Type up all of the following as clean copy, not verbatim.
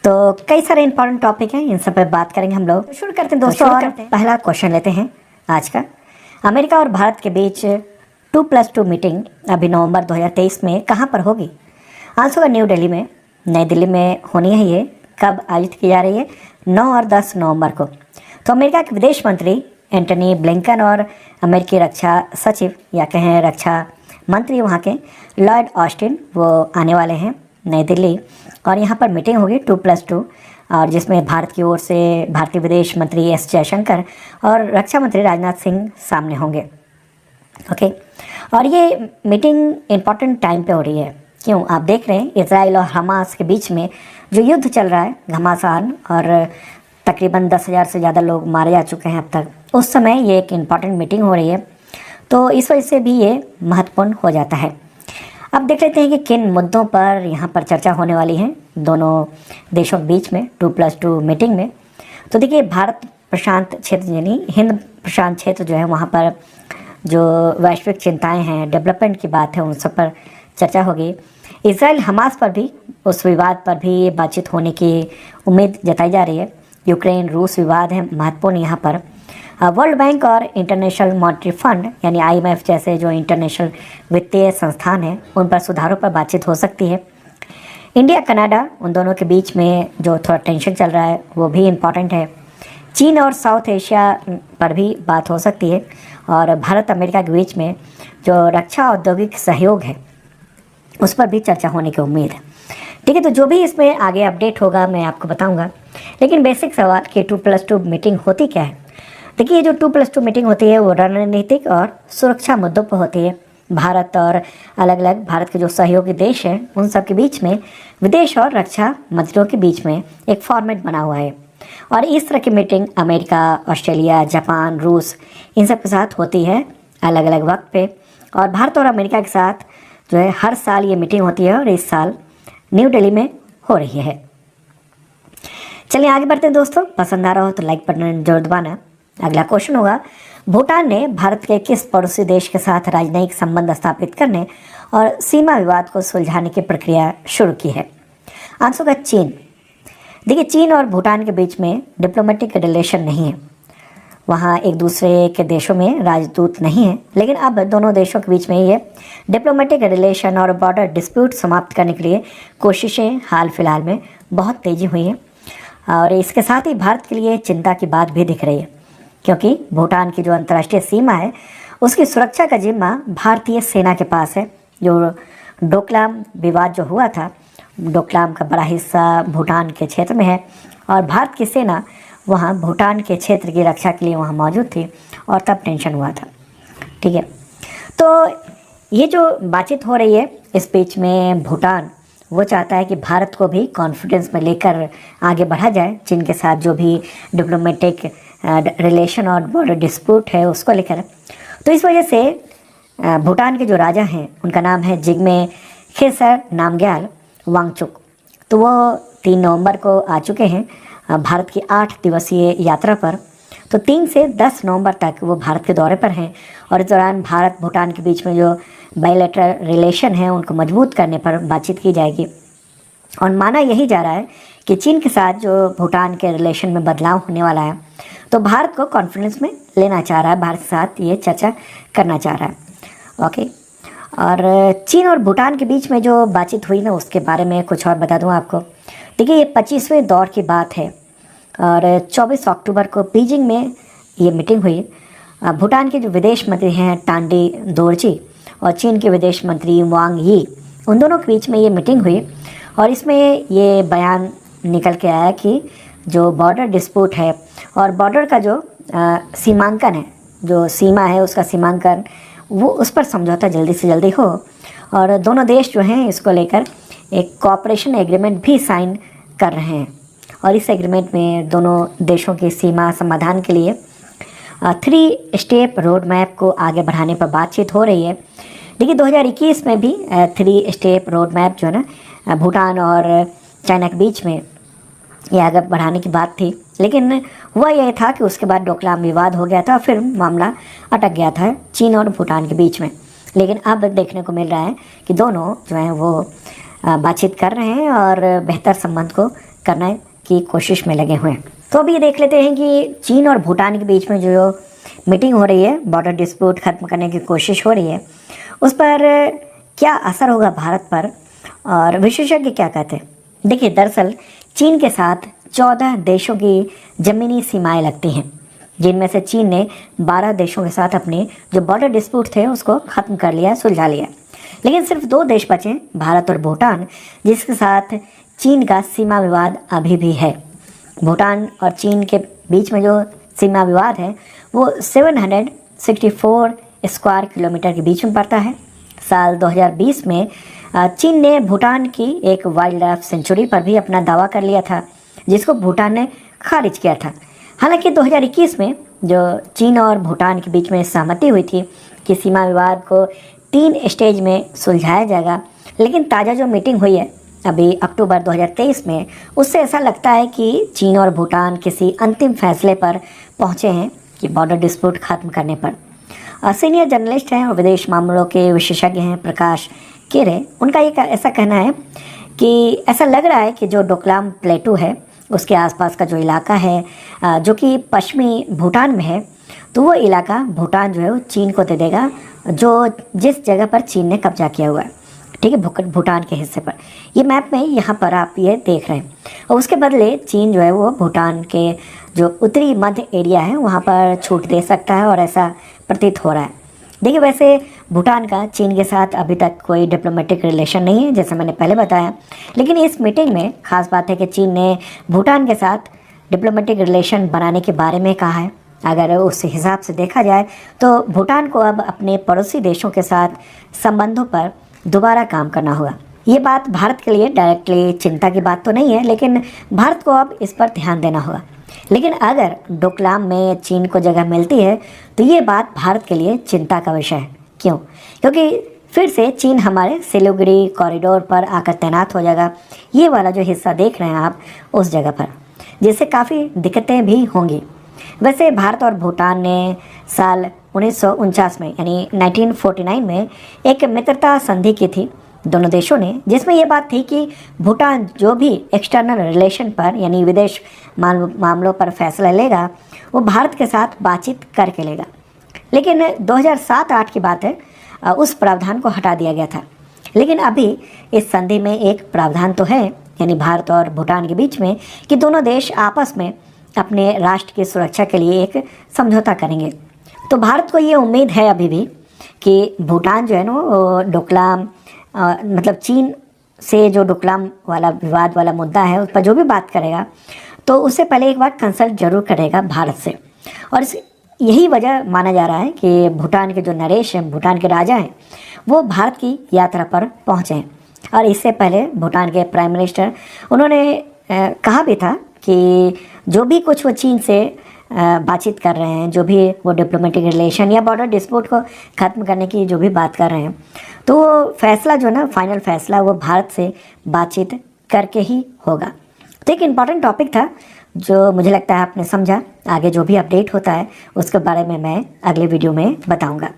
तो कई सारे इंपॉर्टेंट टॉपिक हैं, इन सब पे बात करेंगे हम लोग। शुरू करते हैं दोस्तों और पहला क्वेश्चन लेते हैं आज का। अमेरिका और भारत के बीच 2+2 मीटिंग अभी नवंबर 2023 में कहाँ पर होगी? आंसर होगा न्यू दिल्ली में, नई दिल्ली में होनी है। ये कब आयोजित की जा रही है? 9 और 10 नवंबर को। तो अमेरिका के विदेश मंत्री एंटनी ब्लिंकन और अमेरिकी रक्षा सचिव या कहें रक्षा मंत्री वहाँ के लॉयड ऑस्टिन वो आने वाले हैं नई दिल्ली, और यहाँ पर मीटिंग होगी 2+2, और जिसमें भारत की ओर से भारतीय विदेश मंत्री एस जयशंकर और रक्षा मंत्री राजनाथ सिंह सामने होंगे। ओके, और ये मीटिंग इम्पॉर्टेंट टाइम पे हो रही है। क्यों? आप देख रहे हैं इजराइल और हमास के बीच में जो युद्ध चल रहा है घमासान, और तकरीबन 10,000 से ज़्यादा लोग मारे जा चुके हैं अब तक। उस समय ये एक इम्पॉर्टेंट मीटिंग हो रही है, तो इस वजह से भी ये महत्वपूर्ण हो जाता है। अब देख लेते हैं कि किन मुद्दों पर यहाँ पर चर्चा होने वाली है दोनों देशों के बीच में 2+2 मीटिंग में। तो देखिए, भारत प्रशांत क्षेत्र यानी हिंद प्रशांत क्षेत्र जो है, वहाँ पर जो वैश्विक चिंताएं हैं, डेवलपमेंट की बात है, उन सब पर चर्चा होगी। इजराइल हमास पर भी, उस विवाद पर भी बातचीत होने की उम्मीद जताई जा रही है। यूक्रेन रूस विवाद है महत्वपूर्ण यहाँ पर। वर्ल्ड बैंक और इंटरनेशनल मॉनेटरी फंड यानी IMF जैसे जो इंटरनेशनल वित्तीय संस्थान हैं, उन पर सुधारों पर बातचीत हो सकती है। इंडिया कनाडा, उन दोनों के बीच में जो थोड़ा टेंशन चल रहा है वो भी इम्पॉर्टेंट है। चीन और साउथ एशिया पर भी बात हो सकती है, और भारत अमेरिका के बीच में जो रक्षा औद्योगिक सहयोग है उस पर भी चर्चा होने की उम्मीद है। ठीक है, तो जो भी इसमें आगे अपडेट होगा मैं आपको बताऊंगा। लेकिन बेसिक सवाल कि 2+2 मीटिंग होती क्या है? देखिए, ये जो 2+2 मीटिंग होती है वो रणनीतिक और सुरक्षा मुद्दों पर होती है। भारत और अलग अलग भारत के जो सहयोगी देश हैं उन सब के बीच में विदेश और रक्षा मंत्रियों के बीच में एक फॉर्मेट बना हुआ है, और इस तरह की मीटिंग अमेरिका, ऑस्ट्रेलिया, जापान, रूस इन सब के साथ होती है अलग अलग वक्त पे। और भारत और अमेरिका के साथ जो है हर साल ये मीटिंग होती है, और इस साल न्यू दिल्ली में हो रही है। चलिए आगे बढ़ते हैं दोस्तों। पसंद आ रहा हो तो लाइक बटन जरूर दबाना। अगला क्वेश्चन होगा, भूटान ने भारत के किस पड़ोसी देश के साथ राजनयिक संबंध स्थापित करने और सीमा विवाद को सुलझाने की प्रक्रिया शुरू की है? आंसर होगा चीन। देखिए, चीन और भूटान के बीच में डिप्लोमेटिक रिलेशन नहीं है, वहाँ एक दूसरे के देशों में राजदूत नहीं है, लेकिन अब दोनों देशों के बीच में ये डिप्लोमेटिक रिलेशन और बॉर्डर डिस्प्यूट समाप्त करने के लिए कोशिशें हाल फिलहाल में बहुत तेज़ी हुई हैं। और इसके साथ ही भारत के लिए चिंता की बात भी दिख रही है, क्योंकि भूटान की जो अंतर्राष्ट्रीय सीमा है उसकी सुरक्षा का जिम्मा भारतीय सेना के पास है। जो डोकलाम विवाद जो हुआ था, डोकलाम का बड़ा हिस्सा भूटान के क्षेत्र में है, और भारत की सेना वहाँ भूटान के क्षेत्र की रक्षा के लिए वहाँ मौजूद थी, और तब टेंशन हुआ था। ठीक है, तो ये जो बातचीत हो रही है इस बीच में भूटान वो चाहता है कि भारत को भी कॉन्फिडेंस में लेकर आगे बढ़ा जाए चीन के साथ, जो भी डिप्लोमेटिक रिलेशन और बॉर्डर डिस्प्यूट है उसको लेकर। तो इस वजह से भूटान के जो राजा हैं उनका नाम है जिग्मे खेसर नामग्याल वांगचुक। तो वो 3 नवंबर को आ चुके हैं भारत की 8 दिवसीय यात्रा पर। तो 3 से 10 नवंबर तक वो भारत के दौरे पर हैं, और इस दौरान भारत भूटान के बीच में जो बायलैटरल रिलेशन है उनको मजबूत करने पर बातचीत की जाएगी। और माना यही जा रहा है कि चीन के साथ जो भूटान के रिलेशन में बदलाव होने वाला है, तो भारत को कॉन्फिडेंस में लेना चाह रहा है, भारत के साथ ये चर्चा करना चाह रहा है। ओके, और चीन और भूटान के बीच में जो बातचीत हुई ना, उसके बारे में कुछ और बता दूं आपको। देखिए, ये 25वें दौर की बात है, और 24 अक्टूबर को बीजिंग में ये मीटिंग हुई। भूटान के जो विदेश मंत्री हैं टांडी दोरजी और चीन के विदेश मंत्री वांग यी, उन दोनों के बीच में ये मीटिंग हुई, और इसमें ये बयान निकल के आया कि जो बॉर्डर डिस्प्यूट है और बॉर्डर का जो सीमांकन है, जो सीमा है उसका सीमांकन, वो उस पर समझौता जल्दी से जल्दी हो, और दोनों देश जो हैं इसको लेकर एक कोऑपरेशन एग्रीमेंट भी साइन कर रहे हैं। और इस एग्रीमेंट में दोनों देशों की सीमा समाधान के लिए 3 स्टेप रोड मैप को आगे बढ़ाने पर बातचीत हो रही है। देखिए, 2021 में भी 3 स्टेप रोड मैप जो है ना भूटान और चाइना के बीच में ये आगे बढ़ाने की बात थी, लेकिन हुआ यह था कि उसके बाद डोकलाम विवाद हो गया था, फिर मामला अटक गया था चीन और भूटान के बीच में। लेकिन अब देखने को मिल रहा है कि दोनों जो हैं वो बातचीत कर रहे हैं और बेहतर संबंध को करने की कोशिश में लगे हुए हैं। तो अभी देख लेते हैं कि चीन और भूटान के बीच में जो मीटिंग हो रही है, बॉर्डर डिस्प्यूट खत्म करने की कोशिश हो रही है, उस पर क्या असर होगा भारत पर और विशेषज्ञ क्या कहते हैं। देखिए, दरअसल चीन के साथ 14 देशों की ज़मीनी सीमाएं लगती हैं, जिनमें से चीन ने 12 देशों के साथ अपने जो बॉर्डर डिस्प्यूट थे उसको ख़त्म कर लिया, सुलझा लिया। लेकिन सिर्फ 2 देश बचे, भारत और भूटान, जिसके साथ चीन का सीमा विवाद अभी भी है। भूटान और चीन के बीच में जो सीमा विवाद है वो 764 स्क्वायर किलोमीटर के बीच में पड़ता है। साल 2020 में चीन ने भूटान की एक वाइल्ड लाइफ सेंचुरी पर भी अपना दावा कर लिया था, जिसको भूटान ने खारिज किया था। हालांकि 2021 में जो चीन और भूटान के बीच में सहमति हुई थी कि सीमा विवाद को 3 स्टेज में सुलझाया जाएगा, लेकिन ताज़ा जो मीटिंग हुई है अभी अक्टूबर 2023 में, उससे ऐसा लगता है कि चीन और भूटान किसी अंतिम फैसले पर पहुंचे हैं कि बॉर्डर डिस्प्यूट खत्म करने पर। सीनियर जर्नलिस्ट हैं और विदेश मामलों के विशेषज्ञ हैं प्रकाश केरे, उनका ये ऐसा कहना है कि ऐसा लग रहा है कि जो डोकलाम प्लेटू है उसके आसपास का जो इलाका है जो कि पश्चिमी भूटान में है, तो वो इलाका भूटान जो है वो चीन को दे देगा, जो जिस जगह पर चीन ने कब्जा किया हुआ है, ठीक है, भूटान के हिस्से पर। ये मैप में यहाँ पर आप ये देख रहे हैं। और उसके बदले चीन जो है वो भूटान के जो उत्तरी मध्य एरिया है वहाँ पर छूट दे सकता है, और ऐसा प्रतीत हो रहा है। देखिए, वैसे भूटान का चीन के साथ अभी तक कोई डिप्लोमेटिक रिलेशन नहीं है, जैसे मैंने पहले बताया, लेकिन इस मीटिंग में खास बात है कि चीन ने भूटान के साथ डिप्लोमेटिक रिलेशन बनाने के बारे में कहा है। अगर उस हिसाब से देखा जाए तो भूटान को अब अपने पड़ोसी देशों के साथ संबंधों पर दोबारा काम करना होगा। ये बात भारत के लिए डायरेक्टली चिंता की बात तो नहीं है, लेकिन भारत को अब इस पर ध्यान देना होगा। लेकिन अगर डोकलाम में चीन को जगह मिलती है तो ये बात भारत के लिए चिंता का विषय है। क्यों? क्योंकि फिर से चीन हमारे सिलीगुड़ी कॉरिडोर पर आकर तैनात हो जाएगा। ये वाला जो हिस्सा देख रहे हैं आप, उस जगह पर, जिससे काफ़ी दिक्कतें भी होंगी। वैसे भारत और भूटान ने साल 1949 में यानी 1949 में एक मित्रता संधि की थी दोनों देशों ने, जिसमें ये बात थी कि भूटान जो भी एक्सटर्नल रिलेशन पर यानी विदेश मामलों पर फैसला लेगा वो भारत के साथ बातचीत करके लेगा। लेकिन 2007-8 की बात है, उस प्रावधान को हटा दिया गया था। लेकिन अभी इस संधि में एक प्रावधान तो है, यानी भारत और भूटान के बीच में, कि दोनों देश आपस में अपने राष्ट्र की सुरक्षा के लिए एक समझौता करेंगे। तो भारत को ये उम्मीद है अभी भी कि भूटान जो है ना डोकलाम मतलब चीन से जो डोकलाम वाला विवाद वाला मुद्दा है उस पर जो भी बात करेगा तो उससे पहले एक बार कंसल्ट जरूर करेगा भारत से। और यही वजह माना जा रहा है कि भूटान के जो नरेश हैं, भूटान के राजा हैं, वो भारत की यात्रा पर पहुँचे हैं। और इससे पहले भूटान के प्राइम मिनिस्टर उन्होंने कहा भी था कि जो भी कुछ वो चीन से बातचीत कर रहे हैं, जो भी वो डिप्लोमेटिक रिलेशन या बॉर्डर डिस्प्यूट को ख़त्म करने की जो भी बात कर रहे हैं, तो वो फैसला जो ना फाइनल फैसला वो भारत से बातचीत करके ही होगा। तो एक इम्पॉर्टेंट टॉपिक था जो मुझे लगता है आपने समझा। आगे जो भी अपडेट होता है उसके बारे में मैं अगले वीडियो में बताऊँगा।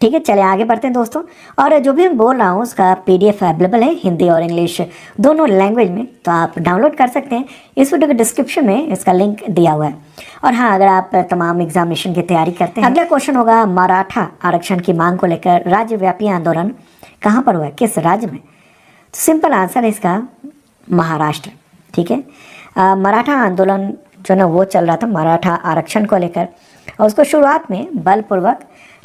ठीक है, चले आगे बढ़ते हैं दोस्तों। और जो भी मैं बोल रहा हूँ उसका PDF अवेलेबल है हिंदी और इंग्लिश दोनों लैंग्वेज में, तो आप डाउनलोड कर सकते हैं। इस वीडियो के डिस्क्रिप्शन में इसका लिंक दिया हुआ है। और हाँ, अगर आप तमाम एग्जामिनेशन की तैयारी करते हैं, अगला क्वेश्चन होगा मराठा आरक्षण की मांग को लेकर राज्यव्यापी आंदोलन कहाँ पर हुआ है, किस राज्य में? तो सिंपल आंसर है इसका महाराष्ट्र। ठीक है, मराठा आंदोलन जो ना वो चल रहा था मराठा आरक्षण को लेकर, और उसको शुरुआत में बलपूर्वक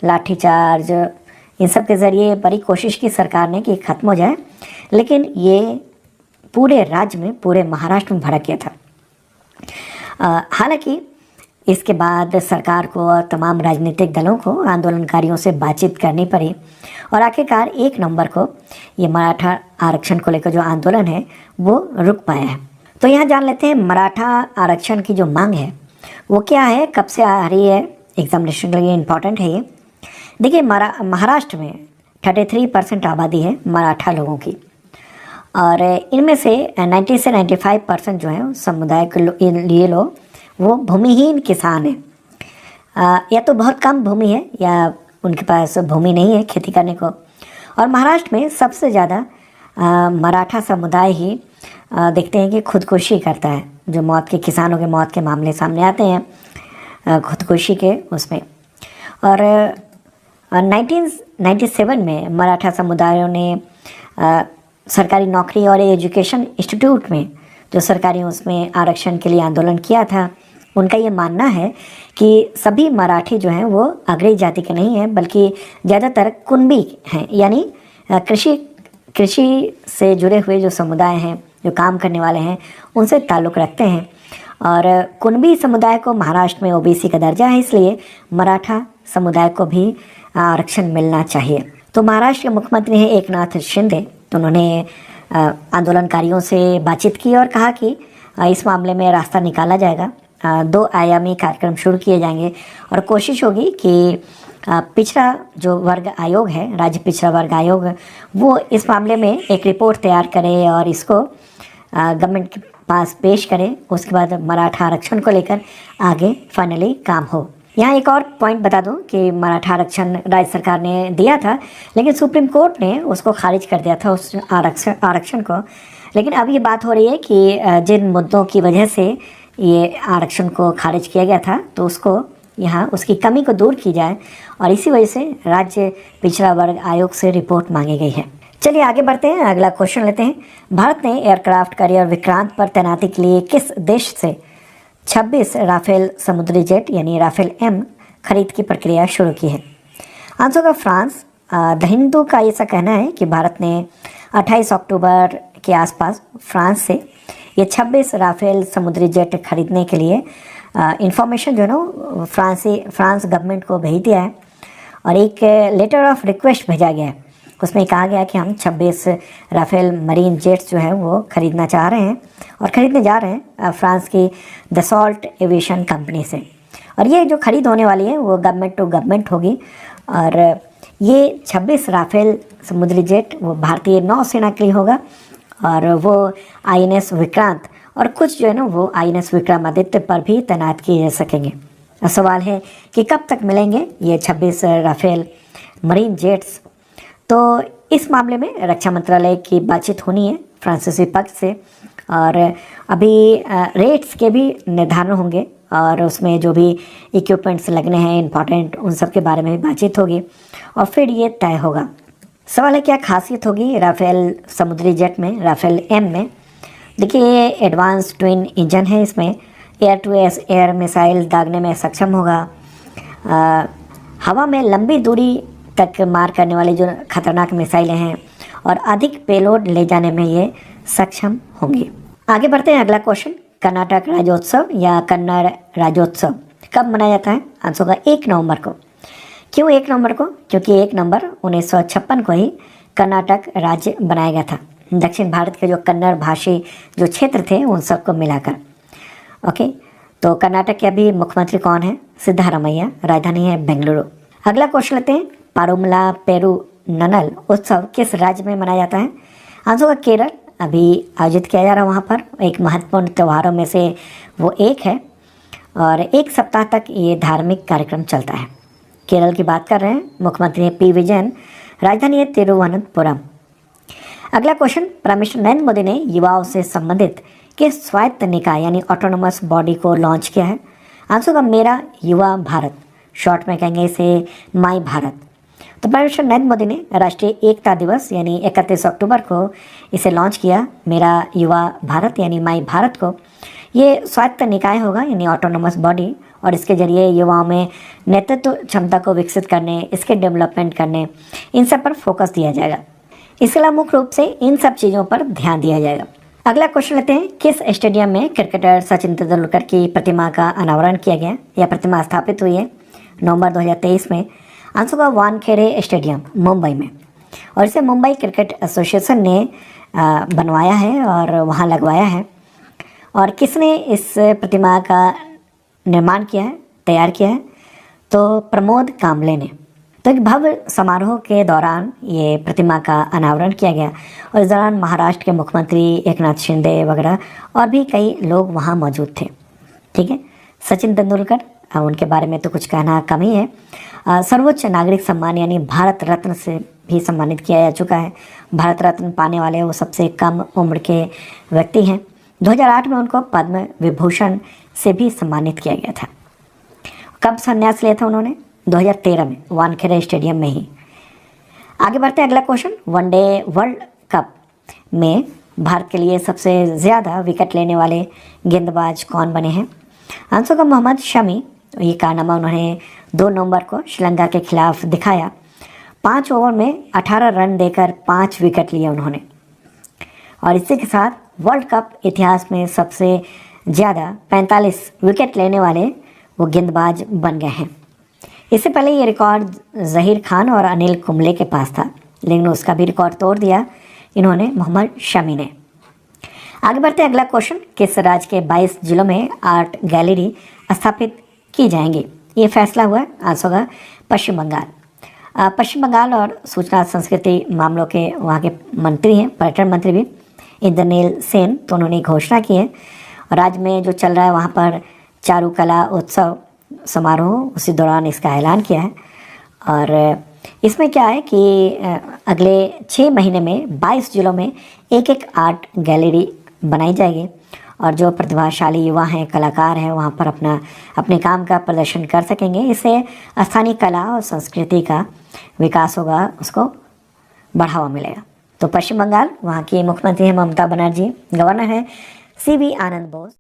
लाठीचार्ज इन सब के ज़रिए बड़ी कोशिश की सरकार ने कि ख़त्म हो जाए, लेकिन ये पूरे राज्य में, पूरे महाराष्ट्र में भड़क गया था। हालांकि इसके बाद सरकार को और तमाम राजनीतिक दलों को आंदोलनकारियों से बातचीत करनी पड़ी, और आखिरकार 1 नवंबर को ये मराठा आरक्षण को लेकर जो आंदोलन है वो रुक पाया है। तो यहाँ जान लेते हैं मराठा आरक्षण की जो मांग है वो क्या है, कब से आ रही है, एग्जामिनेशन के लिए इम्पॉर्टेंट है ये। देखिए, महाराष्ट्र में 33% आबादी है मराठा लोगों की, और इनमें से 90 से 95% जो है समुदाय के लिए लोग वो भूमिहीन किसान हैं, या तो बहुत कम भूमि है या उनके पास भूमि नहीं है खेती करने को। और महाराष्ट्र में सबसे ज़्यादा मराठा समुदाय ही देखते हैं कि खुदकुशी करता है, जो मौत के किसानों के मौत के मामले सामने आते हैं खुदकुशी के उसमें। और 1997 में मराठा समुदायों ने सरकारी नौकरी और एजुकेशन इंस्टीट्यूट में जो सरकारी उसमें आरक्षण के लिए आंदोलन किया था, उनका ये मानना है कि सभी मराठी जो हैं वो अग्रणी जाति के नहीं हैं, बल्कि ज़्यादातर कुणबी हैं, यानी कृषि से जुड़े हुए जो समुदाय हैं, जो काम करने वाले हैं, उनसे ताल्लुक़ रखते हैं। और कुणबी समुदाय को महाराष्ट्र में ओबीसी का दर्जा है, इसलिए मराठा समुदाय को भी आरक्षण मिलना चाहिए। तो महाराष्ट्र के मुख्यमंत्री हैं एकनाथ शिंदे, तो उन्होंने आंदोलनकारियों से बातचीत की और कहा कि इस मामले में रास्ता निकाला जाएगा। 2 आयामी कार्यक्रम शुरू किए जाएंगे और कोशिश होगी कि पिछड़ा जो वर्ग आयोग है, राज्य पिछड़ा वर्ग आयोग, वो इस मामले में एक रिपोर्ट तैयार करे और इसको गवर्नमेंट के पास पेश करे। उसके बाद मराठा आरक्षण को लेकर आगे फाइनली काम हो। यहाँ एक और पॉइंट बता दूं कि मराठा आरक्षण राज्य सरकार ने दिया था, लेकिन सुप्रीम कोर्ट ने उसको खारिज कर दिया था, उस आरक्षण को। लेकिन अब ये बात हो रही है कि जिन मुद्दों की वजह से ये आरक्षण को खारिज किया गया था, तो उसको यहाँ उसकी कमी को दूर की जाए और इसी वजह से राज्य पिछड़ा वर्ग आयोग से रिपोर्ट मांगी गई है। चलिए आगे बढ़ते हैं, अगला क्वेश्चन लेते हैं। भारत ने एयरक्राफ्ट कैरियर विक्रांत पर तैनाती के लिए किस देश से 26 राफेल समुद्री जेट यानी राफेल एम खरीद की प्रक्रिया शुरू की है? आंसर का फ्रांस। द हिंदू का ऐसा कहना है कि भारत ने 28 अक्टूबर के आसपास फ्रांस से ये 26 राफेल समुद्री जेट खरीदने के लिए इंफॉर्मेशन जो है ना फ्रांस गवर्नमेंट को भेज दिया है और एक लेटर ऑफ रिक्वेस्ट भेजा गया है। उसमें कहा गया कि हम 26 राफेल मरीन जेट्स जो है वो खरीदना चाह रहे हैं और ख़रीदने जा रहे हैं फ्रांस की दसॉल्ट एविएशन कंपनी से। और ये जो खरीद होने वाली है वो गवर्नमेंट टू गवर्नमेंट होगी। और ये 26 राफेल समुद्री जेट वो भारतीय नौसेना के लिए होगा और वो INS विक्रांत और कुछ जो है ना वो INS विक्रमादित्य पर भी तैनात किए जा सकेंगे। सवाल है कि कब तक मिलेंगे ये 26 राफेल मरीन जेट्स? तो इस मामले में रक्षा मंत्रालय की बातचीत होनी है फ्रांसीसी पक्ष से और अभी रेट्स के भी निर्धारण होंगे और उसमें जो भी इक्विपमेंट्स लगने हैं इंपॉर्टेंट, उन सब के बारे में भी बातचीत होगी और फिर ये तय होगा। सवाल है क्या खासियत होगी राफेल समुद्री जेट में, राफेल एम में? देखिए ये एडवांस ट्विन इंजन है, इसमें एयर टू एयर मिसाइल दागने में सक्षम होगा, हवा में लंबी दूरी तक मार करने वाली जो खतरनाक मिसाइलें हैं और अधिक पेलोड ले जाने में ये सक्षम होंगी। आगे बढ़ते हैं, अगला क्वेश्चन। कर्नाटक राज्योत्सव या कन्नड़ राज्योत्सव कब मनाया जाता है? आंसर होगा 1 नवंबर को। क्यों 1 नवंबर को? क्योंकि 1 नवंबर 1956 को ही कर्नाटक राज्य बनाया गया था, दक्षिण भारत के जो कन्नड़ भाषी जो क्षेत्र थे उन सबको मिलाकर। ओके, तो कर्नाटक के अभी मुख्यमंत्री कौन है? सिद्धारमैया, राजधानी है बेंगलुरु। अगला क्वेश्चन लेते हैं। पारुमला पेरुनल उत्सव किस राज्य में मनाया जाता है? आंसर होगा केरल। अभी आयोजित किया जा रहा है वहाँ पर, एक महत्वपूर्ण त्योहारों में से वो एक है और 1 सप्ताह तक ये धार्मिक कार्यक्रम चलता है। केरल की बात कर रहे हैं, मुख्यमंत्री P विजयन, राजधानी है तिरुवनंतपुरम। अगला question. Prime minister Narendra Modi ने युवाओं से संबंधित किस स्वायत्त निकाय यानी ऑटोनोमस बॉडी को लॉन्च किया है? आंसर होगा मेरा युवा भारत, शॉर्ट में कहेंगे इसे माई भारत। तो प्राइम मिनिस्टर नरेंद्र मोदी ने राष्ट्रीय एकता दिवस यानी 31 अक्टूबर को इसे लॉन्च किया, मेरा युवा भारत यानी माई भारत को। ये स्वायत्त निकाय होगा यानी ऑटोनोमस बॉडी और इसके जरिए युवाओं में नेतृत्व क्षमता को विकसित करने, इसके डेवलपमेंट करने, इन सब पर फोकस दिया जाएगा। इसके अलावा मुख्य रूप से इन सब चीज़ों पर ध्यान दिया जाएगा। अगला क्वेश्चन लेते हैं। किस स्टेडियम में क्रिकेटर सचिन तेंदुलकर की प्रतिमा का अनावरण किया गया या प्रतिमा स्थापित हुई है नवंबर 2023 में? आंसर होगा वानखेड़े स्टेडियम मुंबई में और इसे मुंबई क्रिकेट एसोसिएशन ने बनवाया है और वहाँ लगवाया है। और किसने इस प्रतिमा का निर्माण किया है, तैयार किया है? तो प्रमोद काम्बले ने। तो एक भव्य समारोह के दौरान ये प्रतिमा का अनावरण किया गया और इस दौरान महाराष्ट्र के मुख्यमंत्री एकनाथ शिंदे वगैरह और भी कई लोग वहाँ मौजूद थे। ठीक है, सचिन तेंदुलकर, उनके बारे में तो कुछ कहना कम ही है। सर्वोच्च नागरिक सम्मान यानी भारत रत्न से भी सम्मानित किया जा चुका है। भारत रत्न पाने वाले वो सबसे कम उम्र के व्यक्ति हैं। 2008 में उनको पद्म विभूषण से भी सम्मानित किया गया था। कब संन्यास लिया था उन्होंने? 2013 में, वानखेड़े स्टेडियम में ही। आगे बढ़ते हैं, अगला क्वेश्चन। वनडे वर्ल्ड कप में भारत के लिए सबसे ज़्यादा विकेट लेने वाले गेंदबाज कौन बने हैं? आंसर का मोहम्मद शमी। ये कारनामा उन्होंने 2 नवंबर को श्रीलंका के खिलाफ दिखाया। 5 ओवर में 18 रन देकर 5 विकेट लिए उन्होंने, और इसी के साथ वर्ल्ड कप इतिहास में सबसे ज़्यादा 45 विकेट लेने वाले वो गेंदबाज बन गए हैं। इससे पहले ये रिकॉर्ड जहीर खान और अनिल कुंबले के पास था, लेकिन उसका भी रिकॉर्ड तोड़ दिया इन्होंने, मोहम्मद शमी ने। आगे बढ़ते हैं, अगला क्वेश्चन। किस राज्य के 22 जिलों में आर्ट गैलरी स्थापित की जाएंगी? ये फैसला हुआ आंसर होगा पश्चिम बंगाल। पश्चिम बंगाल और सूचना संस्कृति मामलों के वहाँ के मंत्री हैं, पर्यटन मंत्री भी, इंद्रनील सेन, तो उन्होंने घोषणा की है। राज्य में जो चल रहा है वहाँ पर चारुकला उत्सव समारोह, उसी दौरान इसका ऐलान किया है। और इसमें क्या है कि अगले 6 महीने में 22 जिलों में एक आर्ट गैलरी बनाई जाएगी, और जो प्रतिभाशाली युवा हैं, कलाकार हैं, वहाँ पर अपने काम का प्रदर्शन कर सकेंगे। इससे स्थानीय कला और संस्कृति का विकास होगा, उसको बढ़ावा मिलेगा। तो पश्चिम बंगाल, वहाँ की मुख्यमंत्री हैं ममता बनर्जी, गवर्नर हैं CV आनंद बोस।